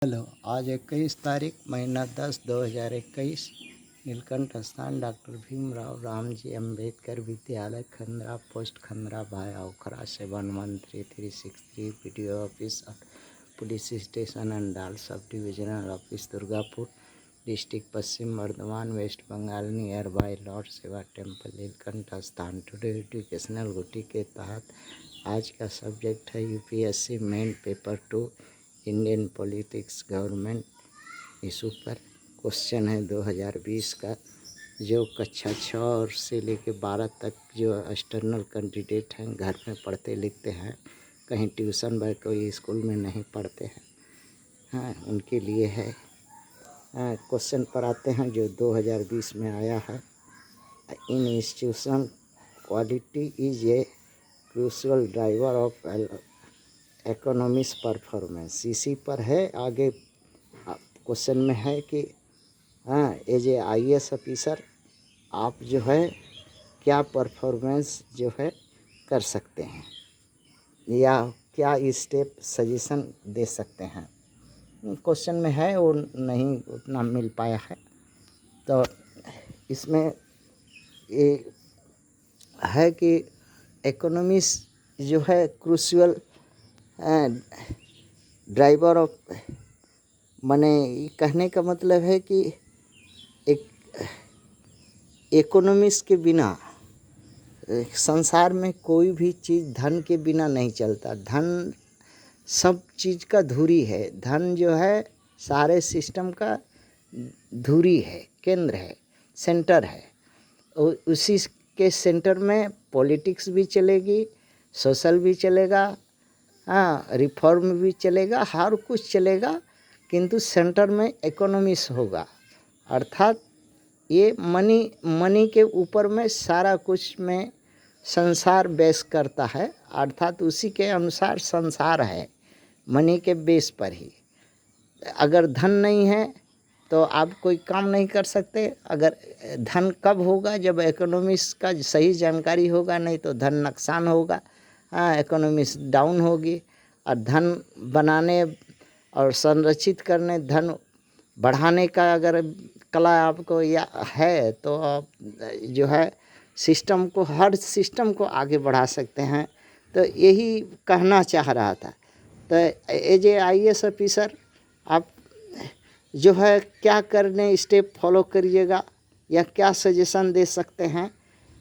Hello, आज 21 तारीख महीना 10 2021 नीलकंठ स्थान डॉक्टर भीमराव रामजी अम्बेडकर विद्यालय खंद्रा पोस्ट खंद्रा भाया Ukhra 71363 BDO office police station Andal sub divisional office Durgapur district Paschim Bardhaman West Bengal near by Lord Shiva temple Neelkanth स्थान। टुडे एजुकेशनल गुटी के तहत आज का सब्जेक्ट है UPSC main paper 2 Indian politics government issue पर। क्वेश्चन है 2020 का, जो कक्षा 6 से लेकर 12 तक जो एक्सटर्नल कैंडिडेट हैं, घर में पढ़ते लिखते हैं, कहीं ट्यूशन व कोई स्कूल में नहीं पढ़ते हैं, हाँ, उनके लिए है। क्वेश्चन पर आते हैं जो 2020 में आया है। In institution quality is a crucial driver of economics performance, इसी पर है। आगे क्वेश्चन में है कि हाँ, एज ए IAS ऑफिसर आप जो है क्या परफॉर्मेंस जो है कर सकते हैं या क्या स्टेप सजेशन दे सकते हैं। क्वेश्चन में है वो नहीं उतना मिल पाया है, तो इसमें ये है कि इकोनॉमिक्स जो है क्रूशियल ड्राइवर ऑफ, माने कहने का मतलब है कि एक इकोनॉमिक्स के बिना संसार में कोई भी चीज़ धन के बिना नहीं चलता। धन सब चीज़ का धुरी है। धन जो है सारे सिस्टम का धुरी है, केंद्र है, सेंटर है। उसी के सेंटर में पॉलिटिक्स भी चलेगी, सोशल भी चलेगा, हाँ, रिफॉर्म भी चलेगा, हर कुछ चलेगा, किंतु सेंटर में इकोनॉमिक्स होगा। अर्थात ये मनी के ऊपर में सारा कुछ में संसार बेस करता है, अर्थात उसी के अनुसार संसार है, मनी के बेस पर ही। अगर धन नहीं है तो आप कोई काम नहीं कर सकते। अगर धन कब होगा, जब इकोनॉमिक्स का सही जानकारी होगा, नहीं तो धन नुकसान होगा, हाँ, इकोनॉमिक्स डाउन होगी। और धन बनाने और संरक्षित करने, धन बढ़ाने का अगर कला आपको या है तो आप जो है सिस्टम को, हर सिस्टम को आगे बढ़ा सकते हैं। तो यही कहना चाह रहा था। तो एज ए IAS ऑफिसर आप जो है क्या करने स्टेप फॉलो करिएगा या क्या सजेशन दे सकते हैं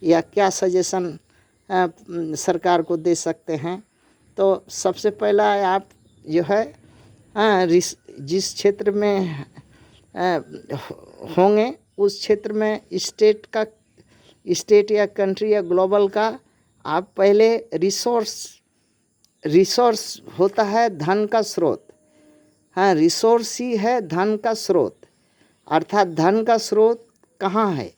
या क्या सजेशन सरकार को दे सकते हैं। तो सबसे पहला आप जो है जिस क्षेत्र में होंगे उस क्षेत्र में स्टेट या कंट्री या ग्लोबल का आप पहले रिसोर्स होता है धन का स्रोत, हाँ, रिसोर्स ही है धन का स्रोत। अर्थात धन का स्रोत कहाँ है,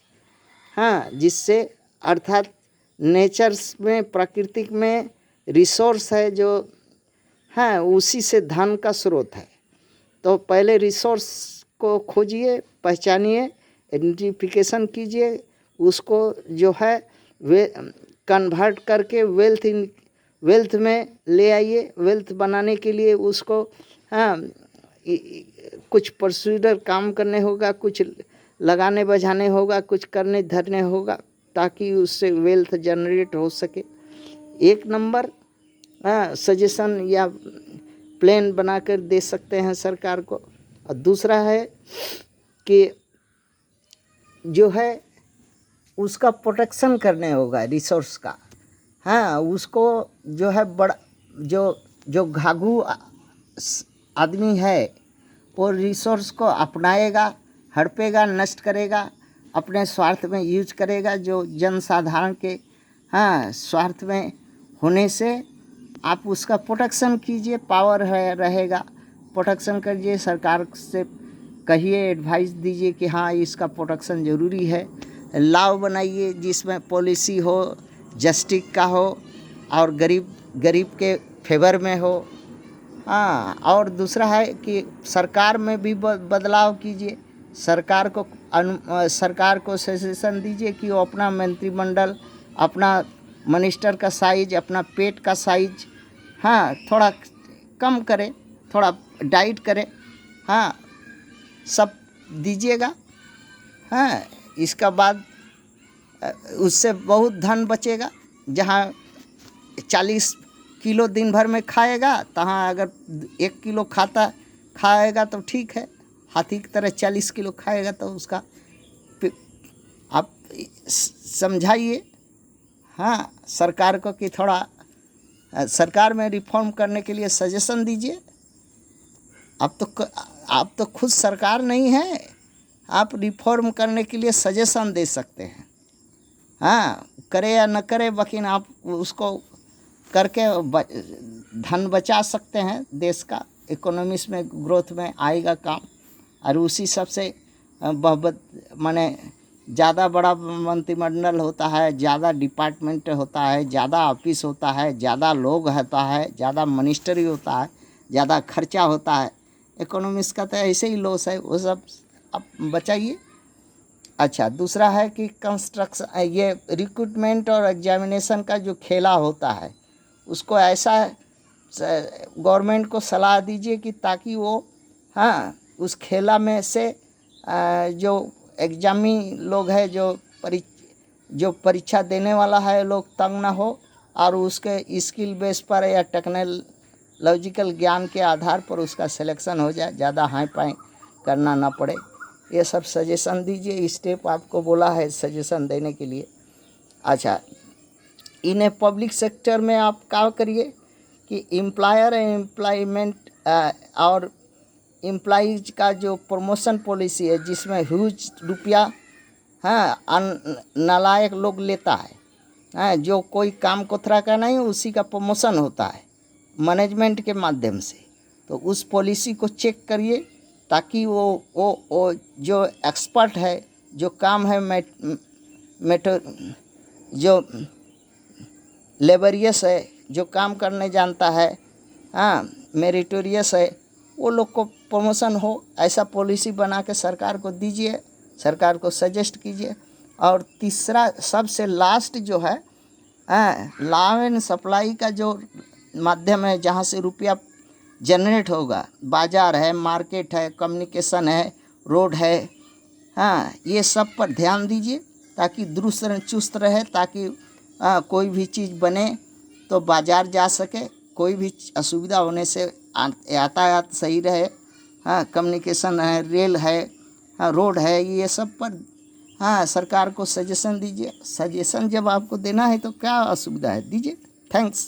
हाँ, जिससे अर्थात नेचर्स में, प्राकृतिक में रिसोर्स है जो, हाँ, उसी से धन का स्रोत है। तो पहले रिसोर्स को खोजिए, पहचानिए, आइडेंटिफिकेशन कीजिए, उसको जो है वे कन्वर्ट करके वेल्थ में ले आइए। वेल्थ बनाने के लिए उसको, हाँ, कुछ प्रोसीजर काम करने होगा, कुछ लगाने बजाने होगा, कुछ करने धरने होगा, ताकि उससे वेल्थ जनरेट हो सके। एक नंबर सजेशन या प्लान बनाकर दे सकते हैं सरकार को। और दूसरा है कि जो है उसका प्रोटेक्शन करने होगा रिसोर्स का, हाँ, उसको जो है बड़ा जो घाघू आदमी है वो रिसोर्स को अपनाएगा, हड़पेगा, नष्ट करेगा, अपने स्वार्थ में यूज करेगा, जो जनसाधारण के, हाँ, स्वार्थ में होने से आप उसका प्रोटेक्शन कीजिए। पावर है रहेगा, प्रोटेक्शन करिए, सरकार से कहिए, एडवाइस दीजिए कि हाँ इसका प्रोटेक्शन ज़रूरी है। लॉ बनाइए जिसमें पॉलिसी हो, जस्टिस का हो और गरीब के फेवर में हो, हाँ। और दूसरा है कि सरकार में भी बदलाव कीजिए। सरकार को सजेशन दीजिए कि वो अपना मंत्रिमंडल, अपना मिनिस्टर का साइज, अपना पेट का साइज, हाँ, थोड़ा कम करे, थोड़ा डाइट करे, हाँ सब दीजिएगा। हाँ इसका बाद उससे बहुत धन बचेगा। जहाँ 40 किलो दिन भर में खाएगा, तहाँ अगर 1 किलो खाएगा तो ठीक है। हाथी की तरह 40 किलो खाएगा तो उसका आप समझाइए। हाँ सरकार को कि थोड़ा सरकार में रिफॉर्म करने के लिए सजेशन दीजिए। आप तो खुद सरकार नहीं है, आप रिफॉर्म करने के लिए सजेशन दे सकते हैं। हाँ करे या न करे, लेकिन आप उसको करके धन बचा सकते हैं देश का। इकोनॉमिक्स में ग्रोथ में आएगा काम। और उसी सबसे माने ज़्यादा बड़ा मंत्रिमंडल होता है, ज़्यादा डिपार्टमेंट होता है, ज़्यादा ऑफिस होता है, ज़्यादा लोग होता है, ज़्यादा मिनिस्ट्री होता है, ज़्यादा खर्चा होता है। इकोनॉमिक्स का तो ऐसे ही लॉस है, वो सब आप बचाइए। अच्छा दूसरा है कि कंस्ट्रक्शन, ये रिक्रूटमेंट और एग्जामिनेशन का जो खेला होता है उसको ऐसा गवर्नमेंट को सलाह दीजिए कि ताकि वो हाँ उस खेला में से जो एग्जामी लोग हैं, जो परीक्षा देने वाला है लोग तंग ना हो, और उसके स्किल बेस पर या टेक्नोलॉजिकल ज्ञान के आधार पर उसका सिलेक्शन हो जाए, ज़्यादा हाई फाई करना ना पड़े। ये सब सजेशन दीजिए। स्टेप आपको बोला है सजेशन देने के लिए। अच्छा इन्हें पब्लिक सेक्टर में आप क्या करिए कि एम्प्लॉयर एम्प्लॉयमेंट और एम्प्लॉइज का जो प्रमोशन पॉलिसी है, जिसमें ह्यूज रुपया नालायक लोग लेता है, जो कोई काम कोथरा का नहीं, उसी का प्रमोशन होता है मैनेजमेंट के माध्यम से। तो उस पॉलिसी को चेक करिए ताकि वो जो एक्सपर्ट है, जो काम है जो लेबरियस है, जो काम करने जानता है, मेरिटोरियस है, वो लोग को प्रमोशन हो, ऐसा पॉलिसी बना के सरकार को दीजिए, सरकार को सजेस्ट कीजिए। और तीसरा सबसे लास्ट जो है लॉ एंड सप्लाई का जो माध्यम है, जहाँ से रुपया जनरेट होगा, बाज़ार है, मार्केट है, कम्युनिकेशन है, रोड है, ये सब पर ध्यान दीजिए ताकि दुरुस्त चुस्त रहे, ताकि कोई भी चीज़ बने तो बाज़ार जा सके, कोई भी असुविधा होने से यातायात सही रहे। कम्युनिकेशन है, रेल है, रोड है, ये सब पर सरकार को सजेशन दीजिए। सजेशन जब आपको देना है तो क्या असुविधा है, दीजिए। थैंक्स।